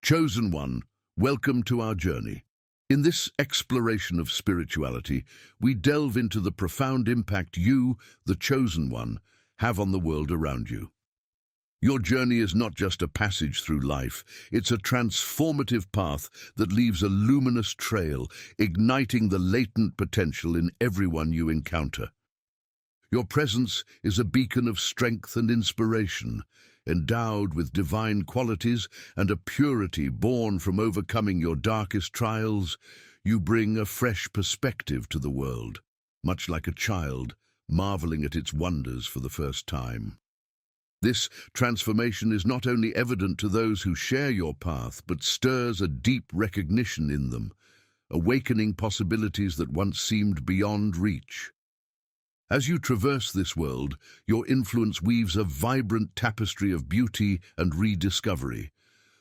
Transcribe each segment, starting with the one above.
Chosen one, welcome to our journey. In this exploration of spirituality, we delve into the profound impact you, the chosen one, have on the world around you. Your journey is not just a passage through life, it's a transformative path that leaves a luminous trail, igniting the latent potential in everyone you encounter. Your presence is a beacon of strength and inspiration, endowed with divine qualities and a purity born from overcoming your darkest trials. You bring a fresh perspective to the world, much like a child marveling at its wonders for the first time. This transformation is not only evident to those who share your path, but stirs a deep recognition in them, awakening possibilities that once seemed beyond reach. As you traverse this world, your influence weaves a vibrant tapestry of beauty and rediscovery.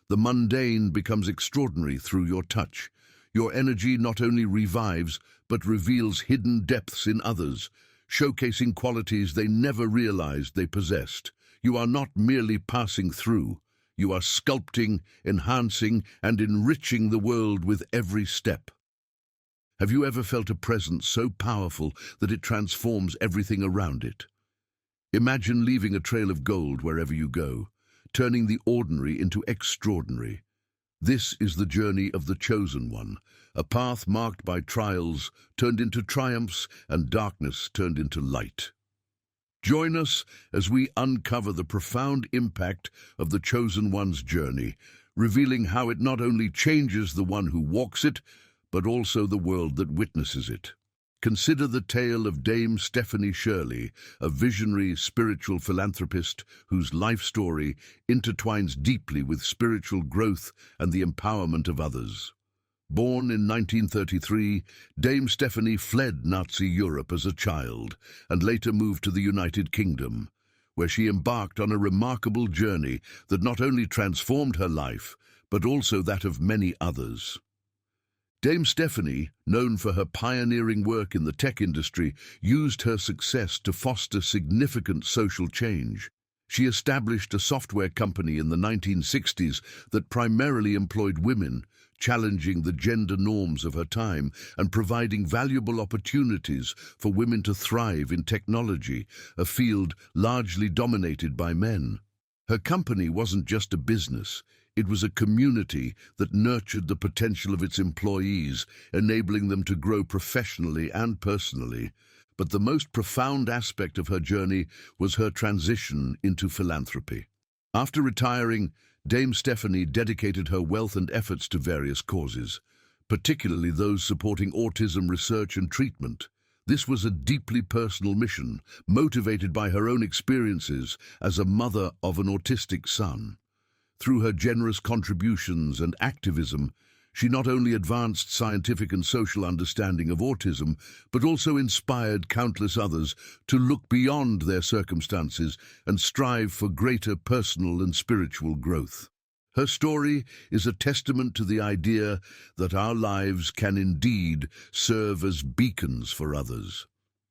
The mundane becomes extraordinary through your touch. Your energy not only revives, but reveals hidden depths in others, showcasing qualities they never realized they possessed. You are not merely passing through. You are sculpting, enhancing, and enriching the world with every step. Have you ever felt a presence so powerful that it transforms everything around it? Imagine leaving a trail of gold wherever you go, turning the ordinary into extraordinary. This is the journey of the chosen one, a path marked by trials turned into triumphs and darkness turned into light. Join us as we uncover the profound impact of the chosen one's journey, revealing how it not only changes the one who walks it, but also the world that witnesses it. Consider the tale of Dame Stephanie Shirley, a visionary spiritual philanthropist whose life story intertwines deeply with spiritual growth and the empowerment of others. Born in 1933, Dame Stephanie fled Nazi Europe as a child and later moved to the United Kingdom, where she embarked on a remarkable journey that not only transformed her life, but also that of many others. Dame Stephanie, known for her pioneering work in the tech industry, used her success to foster significant social change. She established a software company in the 1960s that primarily employed women, challenging the gender norms of her time and providing valuable opportunities for women to thrive in technology, a field largely dominated by men. Her company wasn't just a business. It was a community that nurtured the potential of its employees, enabling them to grow professionally and personally. But the most profound aspect of her journey was her transition into philanthropy. After retiring, Dame Stephanie dedicated her wealth and efforts to various causes, particularly those supporting autism research and treatment. This was a deeply personal mission, motivated by her own experiences as a mother of an autistic son. Through her generous contributions and activism, she not only advanced scientific and social understanding of autism, but also inspired countless others to look beyond their circumstances and strive for greater personal and spiritual growth. Her story is a testament to the idea that our lives can indeed serve as beacons for others.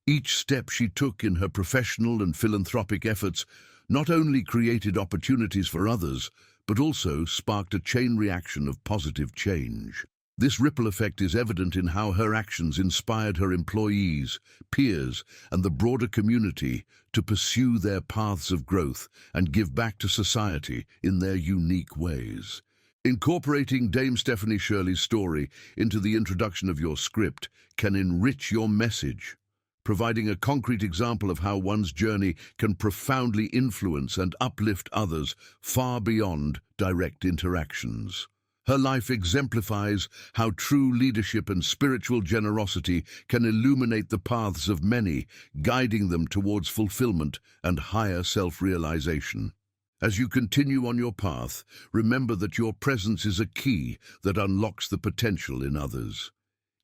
Each step she took in her professional and philanthropic efforts not only created opportunities for others, but also sparked a chain reaction of positive change. This ripple effect is evident in how her actions inspired her employees, peers, and the broader community to pursue their paths of growth and give back to society in their unique ways. Incorporating Dame Stephanie Shirley's story into the introduction of your script can enrich your message, providing a concrete example of how one's journey can profoundly influence and uplift others far beyond direct interactions. Her life exemplifies how true leadership and spiritual generosity can illuminate the paths of many, guiding them towards fulfillment and higher self-realization. As you continue on your path, remember that your presence is a key that unlocks the potential in others.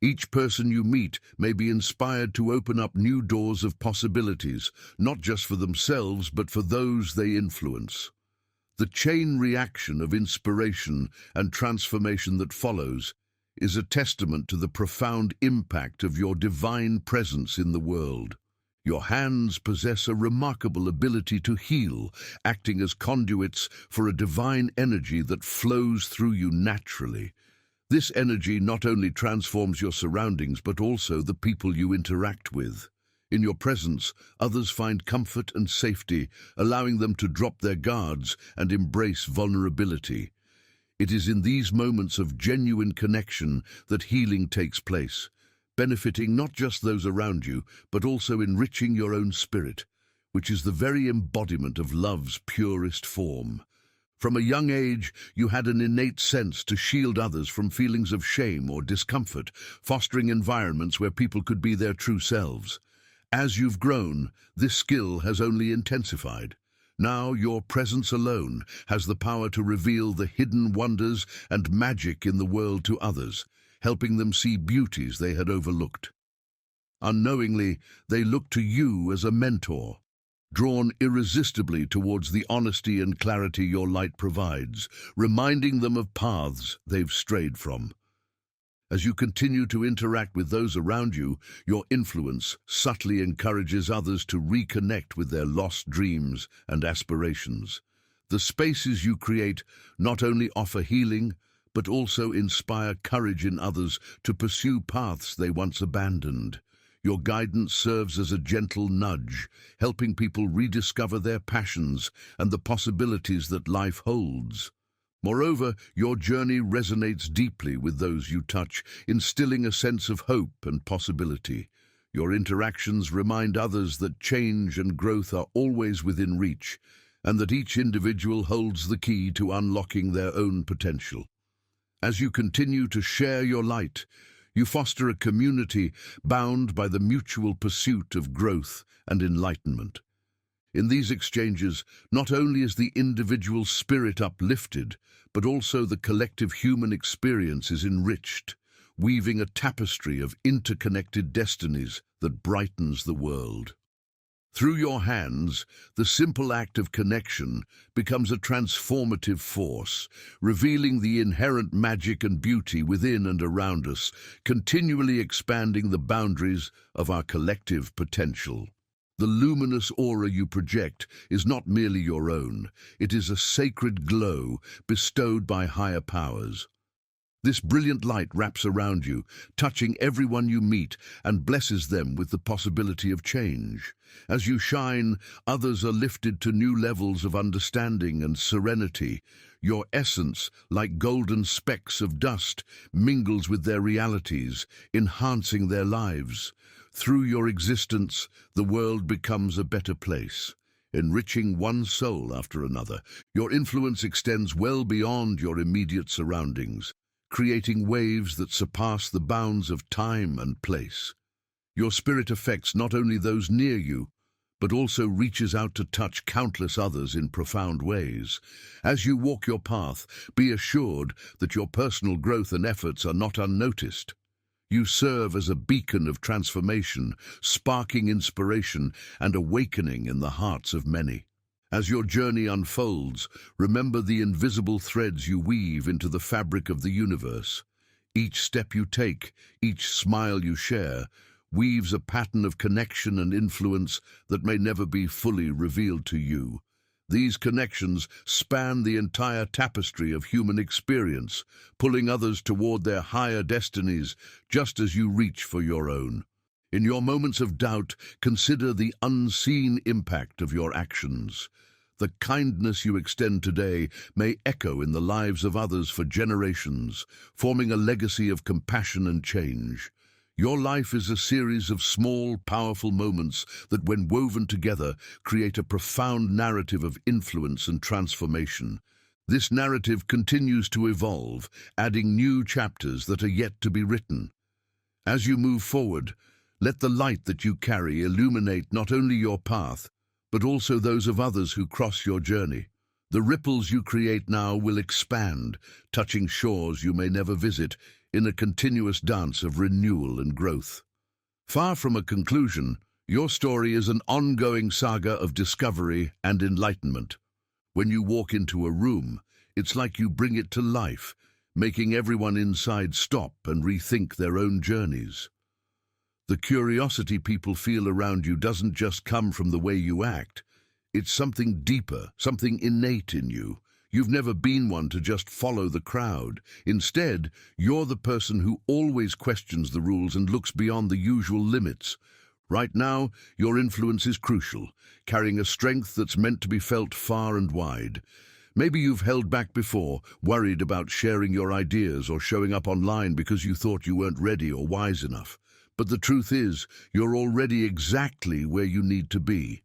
Each person you meet may be inspired to open up new doors of possibilities, not just for themselves, but for those they influence. The chain reaction of inspiration and transformation that follows is a testament to the profound impact of your divine presence in the world. Your hands possess a remarkable ability to heal, acting as conduits for a divine energy that flows through you naturally. This energy not only transforms your surroundings but also the people you interact with. In your presence, others find comfort and safety, allowing them to drop their guards and embrace vulnerability. It is in these moments of genuine connection that healing takes place, benefiting not just those around you, but also enriching your own spirit, which is the very embodiment of love's purest form. From a young age, you had an innate sense to shield others from feelings of shame or discomfort, fostering environments where people could be their true selves. As you've grown, this skill has only intensified. Now your presence alone has the power to reveal the hidden wonders and magic in the world to others, helping them see beauties they had overlooked. Unknowingly, they look to you as a mentor, drawn irresistibly towards the honesty and clarity your light provides, reminding them of paths they've strayed from. As you continue to interact with those around you, your influence subtly encourages others to reconnect with their lost dreams and aspirations. The spaces you create not only offer healing, but also inspire courage in others to pursue paths they once abandoned. Your guidance serves as a gentle nudge, helping people rediscover their passions and the possibilities that life holds. Moreover, your journey resonates deeply with those you touch, instilling a sense of hope and possibility. Your interactions remind others that change and growth are always within reach, and that each individual holds the key to unlocking their own potential. As you continue to share your light, you foster a community bound by the mutual pursuit of growth and enlightenment. In these exchanges, not only is the individual spirit uplifted, but also the collective human experience is enriched, weaving a tapestry of interconnected destinies that brightens the world. Through your hands, the simple act of connection becomes a transformative force, revealing the inherent magic and beauty within and around us, continually expanding the boundaries of our collective potential. The luminous aura you project is not merely your own, it is a sacred glow bestowed by higher powers. This brilliant light wraps around you, touching everyone you meet and blesses them with the possibility of change. As you shine, others are lifted to new levels of understanding and serenity. Your essence, like golden specks of dust, mingles with their realities, enhancing their lives. Through your existence, the world becomes a better place, enriching one soul after another. Your influence extends well beyond your immediate surroundings, creating waves that surpass the bounds of time and place. Your spirit affects not only those near you, but also reaches out to touch countless others in profound ways. As you walk your path, be assured that your personal growth and efforts are not unnoticed. You serve as a beacon of transformation, sparking inspiration and awakening in the hearts of many. As your journey unfolds, remember the invisible threads you weave into the fabric of the universe. Each step you take, each smile you share, weaves a pattern of connection and influence that may never be fully revealed to you. These connections span the entire tapestry of human experience, pulling others toward their higher destinies just as you reach for your own. In your moments of doubt, consider the unseen impact of your actions. The kindness you extend today may echo in the lives of others for generations, forming a legacy of compassion and change. Your life is a series of small, powerful moments that, when woven together, create a profound narrative of influence and transformation. This narrative continues to evolve, adding new chapters that are yet to be written. As you move forward, let the light that you carry illuminate not only your path, but also those of others who cross your journey. The ripples you create now will expand, touching shores you may never visit, in a continuous dance of renewal and growth. Far from a conclusion, your story is an ongoing saga of discovery and enlightenment. When you walk into a room, it's like you bring it to life, making everyone inside stop and rethink their own journeys. The curiosity people feel around you doesn't just come from the way you act. It's something deeper, something innate in you. You've never been one to just follow the crowd. Instead, you're the person who always questions the rules and looks beyond the usual limits. Right now, your influence is crucial, carrying a strength that's meant to be felt far and wide. Maybe you've held back before, worried about sharing your ideas or showing up online because you thought you weren't ready or wise enough. But the truth is, you're already exactly where you need to be.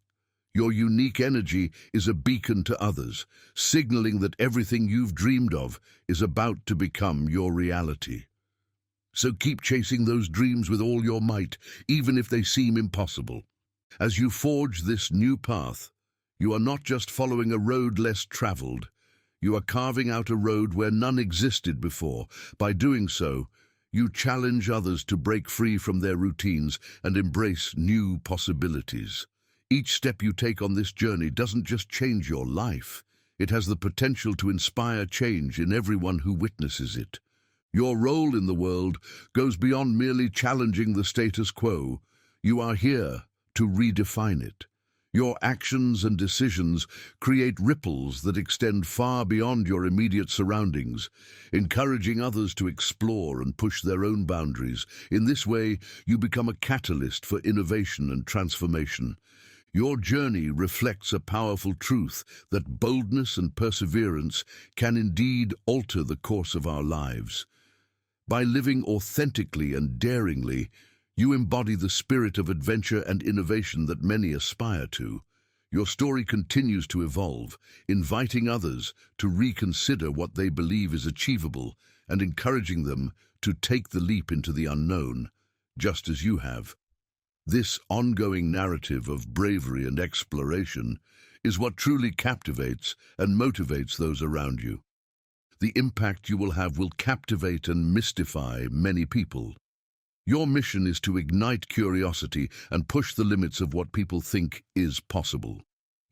Your unique energy is a beacon to others, signaling that everything you've dreamed of is about to become your reality. So keep chasing those dreams with all your might, even if they seem impossible. As you forge this new path, you are not just following a road less traveled. You are carving out a road where none existed before. By doing so, you challenge others to break free from their routines and embrace new possibilities. Each step you take on this journey doesn't just change your life. It has the potential to inspire change in everyone who witnesses it. Your role in the world goes beyond merely challenging the status quo. You are here to redefine it. Your actions and decisions create ripples that extend far beyond your immediate surroundings, encouraging others to explore and push their own boundaries. In this way, you become a catalyst for innovation and transformation. Your journey reflects a powerful truth that boldness and perseverance can indeed alter the course of our lives. By living authentically and daringly, you embody the spirit of adventure and innovation that many aspire to. Your story continues to evolve, inviting others to reconsider what they believe is achievable and encouraging them to take the leap into the unknown, just as you have. This ongoing narrative of bravery and exploration is what truly captivates and motivates those around you. The impact you will have will captivate and mystify many people. Your mission is to ignite curiosity and push the limits of what people think is possible.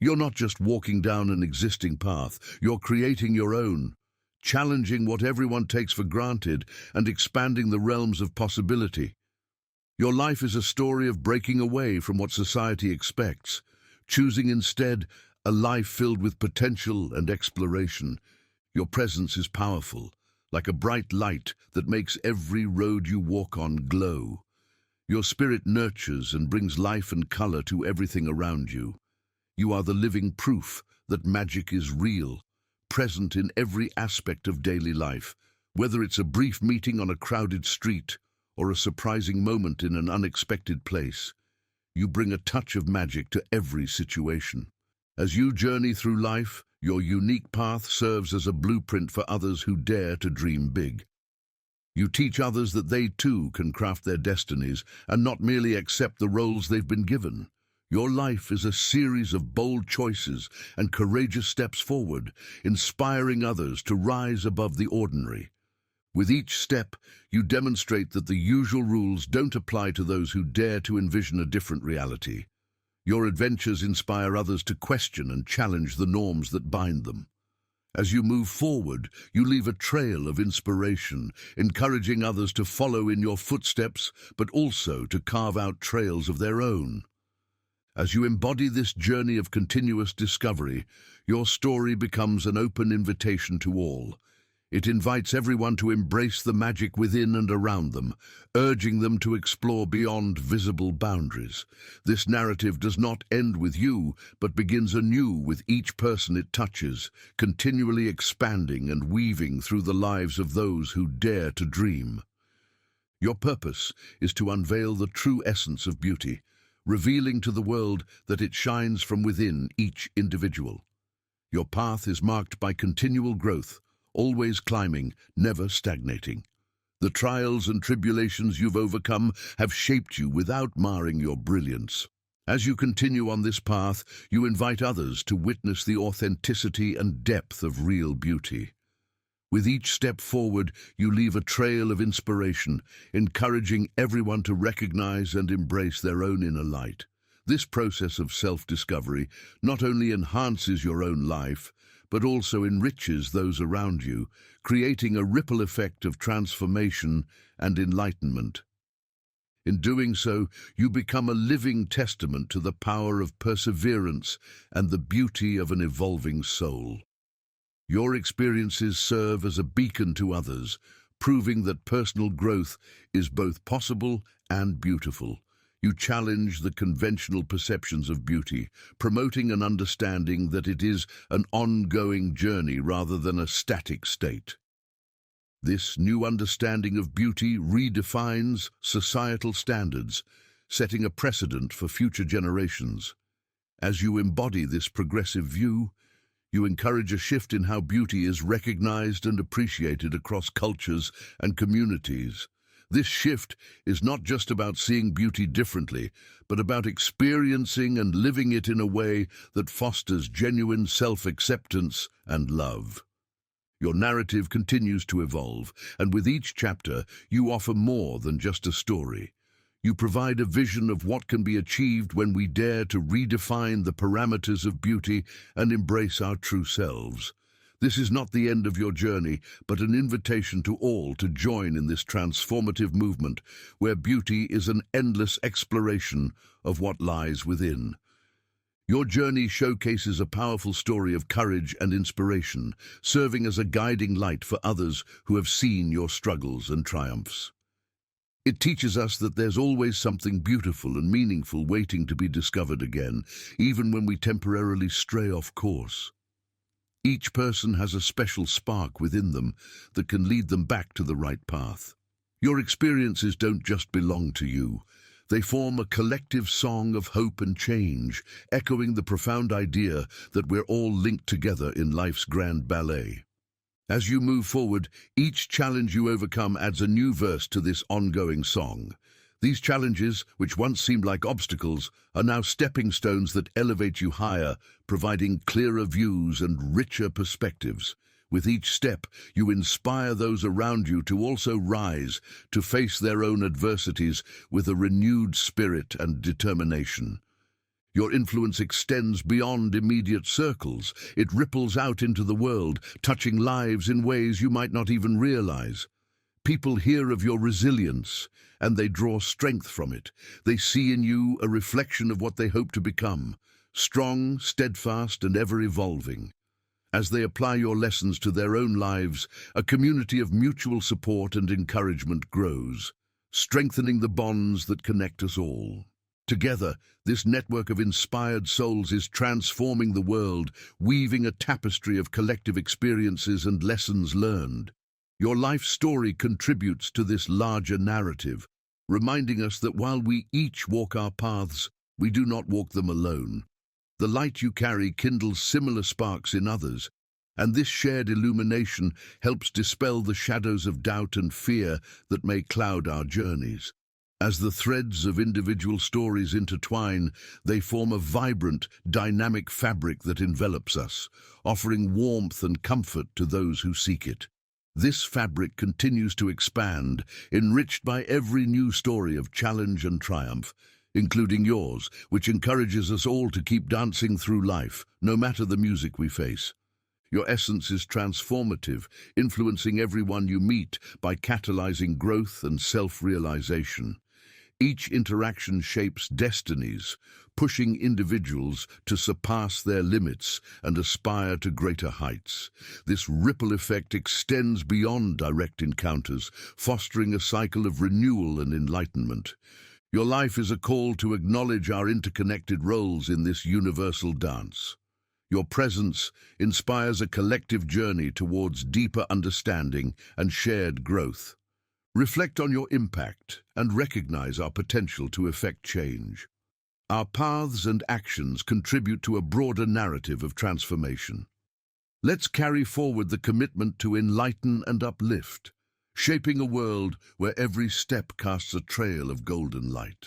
You're not just walking down an existing path, you're creating your own, challenging what everyone takes for granted and expanding the realms of possibility. Your life is a story of breaking away from what society expects, choosing instead a life filled with potential and exploration. Your presence is powerful, like a bright light that makes every road you walk on glow. Your spirit nurtures and brings life and color to everything around you. You are the living proof that magic is real, present in every aspect of daily life, whether it's a brief meeting on a crowded street or a surprising moment in an unexpected place. You bring a touch of magic to every situation. As you journey through life, your unique path serves as a blueprint for others who dare to dream big. You teach others that they too can craft their destinies and not merely accept the roles they've been given. Your life is a series of bold choices and courageous steps forward, inspiring others to rise above the ordinary. With each step, you demonstrate that the usual rules don't apply to those who dare to envision a different reality. Your adventures inspire others to question and challenge the norms that bind them. As you move forward, you leave a trail of inspiration, encouraging others to follow in your footsteps, but also to carve out trails of their own. As you embody this journey of continuous discovery, your story becomes an open invitation to all. It invites everyone to embrace the magic within and around them, urging them to explore beyond visible boundaries. This narrative does not end with you, but begins anew with each person it touches, continually expanding and weaving through the lives of those who dare to dream. Your purpose is to unveil the true essence of beauty, revealing to the world that it shines from within each individual. Your path is marked by continual growth, always climbing, never stagnating. The trials and tribulations you've overcome have shaped you without marring your brilliance. As you continue on this path, you invite others to witness the authenticity and depth of real beauty. With each step forward, you leave a trail of inspiration, encouraging everyone to recognize and embrace their own inner light. This process of self-discovery not only enhances your own life, but also enriches those around you, creating a ripple effect of transformation and enlightenment. In doing so, you become a living testament to the power of perseverance and the beauty of an evolving soul. Your experiences serve as a beacon to others, proving that personal growth is both possible and beautiful. You challenge the conventional perceptions of beauty, promoting an understanding that it is an ongoing journey rather than a static state. This new understanding of beauty redefines societal standards, setting a precedent for future generations. As you embody this progressive view, you encourage a shift in how beauty is recognized and appreciated across cultures and communities. This shift is not just about seeing beauty differently, but about experiencing and living it in a way that fosters genuine self-acceptance and love. Your narrative continues to evolve, and with each chapter, you offer more than just a story. You provide a vision of what can be achieved when we dare to redefine the parameters of beauty and embrace our true selves. This is not the end of your journey, but an invitation to all to join in this transformative movement, where beauty is an endless exploration of what lies within. Your journey showcases a powerful story of courage and inspiration, serving as a guiding light for others who have seen your struggles and triumphs. It teaches us that there's always something beautiful and meaningful waiting to be discovered again, even when we temporarily stray off course. Each person has a special spark within them that can lead them back to the right path. Your experiences don't just belong to you. They form a collective song of hope and change, echoing the profound idea that we're all linked together in life's grand ballet. As you move forward, each challenge you overcome adds a new verse to this ongoing song. These challenges, which once seemed like obstacles, are now stepping stones that elevate you higher, providing clearer views and richer perspectives. With each step, you inspire those around you to also rise, to face their own adversities with a renewed spirit and determination. Your influence extends beyond immediate circles. It ripples out into the world, touching lives in ways you might not even realize. People hear of your resilience, and they draw strength from it. They see in you a reflection of what they hope to become, strong, steadfast, and ever-evolving. As they apply your lessons to their own lives, a community of mutual support and encouragement grows, strengthening the bonds that connect us all. Together, this network of inspired souls is transforming the world, weaving a tapestry of collective experiences and lessons learned. Your life story contributes to this larger narrative, reminding us that while we each walk our paths, we do not walk them alone. The light you carry kindles similar sparks in others, and this shared illumination helps dispel the shadows of doubt and fear that may cloud our journeys. As the threads of individual stories intertwine, they form a vibrant, dynamic fabric that envelops us, offering warmth and comfort to those who seek it. This fabric continues to expand, enriched by every new story of challenge and triumph, including yours, which encourages us all to keep dancing through life, no matter the music we face. Your essence is transformative, influencing everyone you meet by catalyzing growth and self-realization. Each interaction shapes destinies, pushing individuals to surpass their limits and aspire to greater heights. This ripple effect extends beyond direct encounters, fostering a cycle of renewal and enlightenment. Your life is a call to acknowledge our interconnected roles in this universal dance. Your presence inspires a collective journey towards deeper understanding and shared growth. Reflect on your impact and recognize our potential to effect change. Our paths and actions contribute to a broader narrative of transformation. Let's carry forward the commitment to enlighten and uplift, shaping a world where every step casts a trail of golden light.